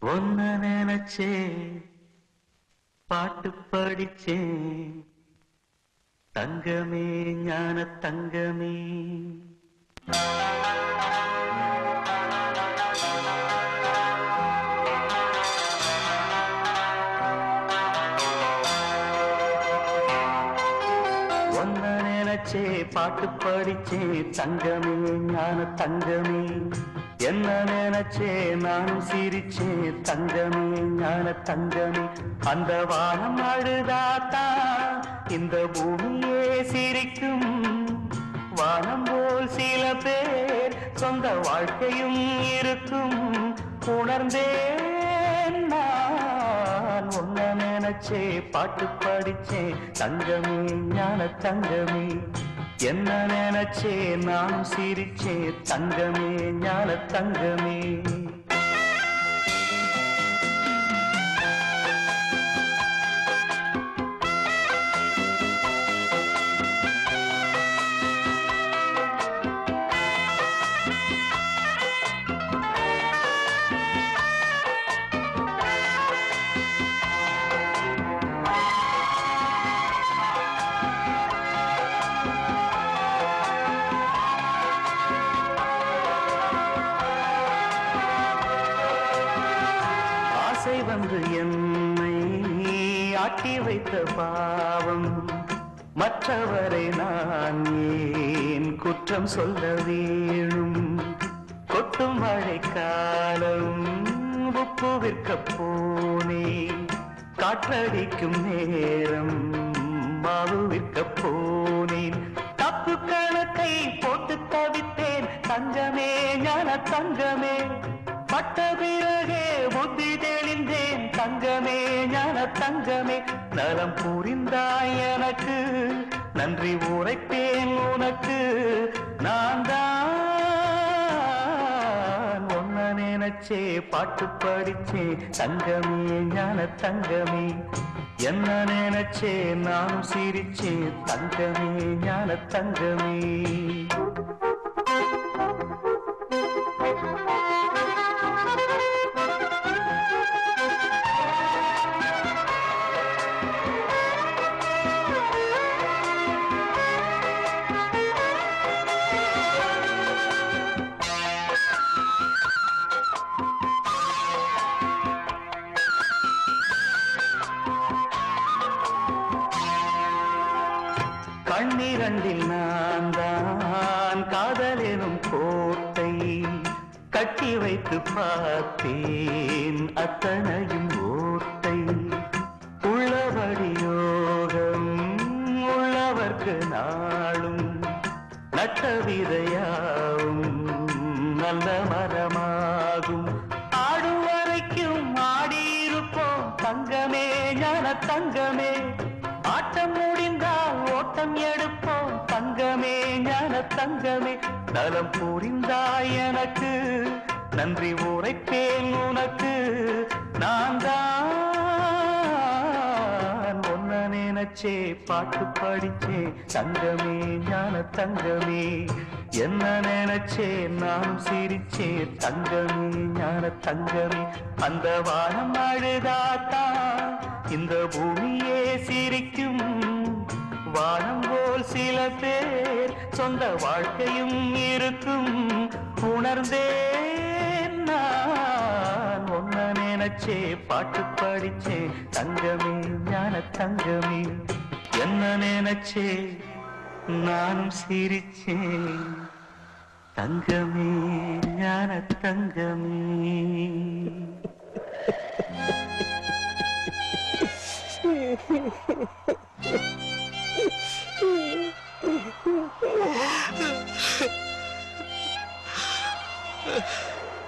ஒன்ன நினைச்சே பாட்டு படிச்சேன் தங்கமே ஞான தங்கமே ஒன்ன நினைச்சே பாட்டு படிச்சே தங்கமே ஞான தங்கமே என்ன நினைச்சே நானும் சிரிச்சே தங்கமே ஞான தங்கமே அந்த வானம் அழுதாத்தா இந்த பூமியே சிரிக்கும் வானம் போல் சில பேர் சொந்த வாழ்க்கையும் இருக்கும் உணர்ந்தேன் நான் ஒன்ன நினைச்சே பாட்டு படிச்சே தங்கமே ஞான தங்கமே என்ன நினைச்சே நானும் சிரிச்சே தங்கமே ஞான தங்கமே வந்து என்னை ஆட்டி வைத்த பாவம் மற்றவரை நான் ஏன் குற்றம் சொல்ல வேணும் கொட்டும் மழைக்காலம் உப்பு விற்க போனேன் காற்றடிக்கும் நேரம் மாவு விற்க போனேன் தப்பு கணக்கை போட்டு தவித்தேன் தங்கமே ஞான தங்கமே பட்ட பிறகே புத்தி தெளிந்தேன் தங்கமே ஞான தங்கமே நலம் புரிந்தாய் எனக்கு நன்றி உரைப்பேன் உனக்கு நான் தான் ஒன்ன நினைச்சே பாட்டு படிச்சே தங்கமே ஞான தங்கமே என்ன நினைச்சே நானும் சிரிச்சே தங்கமே ஞான தங்கமே கண்ணிரண்டில் நான் தான் காதலெனும் கோட்டை கட்டி வைத்து பார்த்தேன் அத்தனையும் ஓட்டை உள்ளபடி யோகம் உள்ளவர்க்கு நாளும் நட்ட விதையாவும் நல்ல மரமாகும் ஆடும் வரைக்கும் ஆடியிருப்போம் தங்கமே ஞான தங்கமே ஆட்டம் முடிந்தால் ஓட்டம் எடுப்போம் தங்கமே ஞான தங்கமே நலம் புரிந்தாய் எனக்கு நன்றி உரைப்பேன் உனக்கு நான் தான் ஒன்ன நினைச்சே பாட்டு படிச்சே தங்கமே ஞான தங்கமே என்ன நினைச்சே நானும் சிரிச்சே தங்கமே ஞான தங்கமே அந்த வானம் அழுதாத்தா இந்த பூமியே சிரிக்கும் வானம் போல் சில பேர் சொந்த வாழ்க்கையும் இருக்கும் உணர்ந்தேன் நான் ஒன்ன நினைச்சே பாட்டு படிச்சே தங்கமே ஞான தங்கமே என்ன நினைச்சே நானும் சிரிச்சே தங்கமே ஞான தங்கமே Hehehehe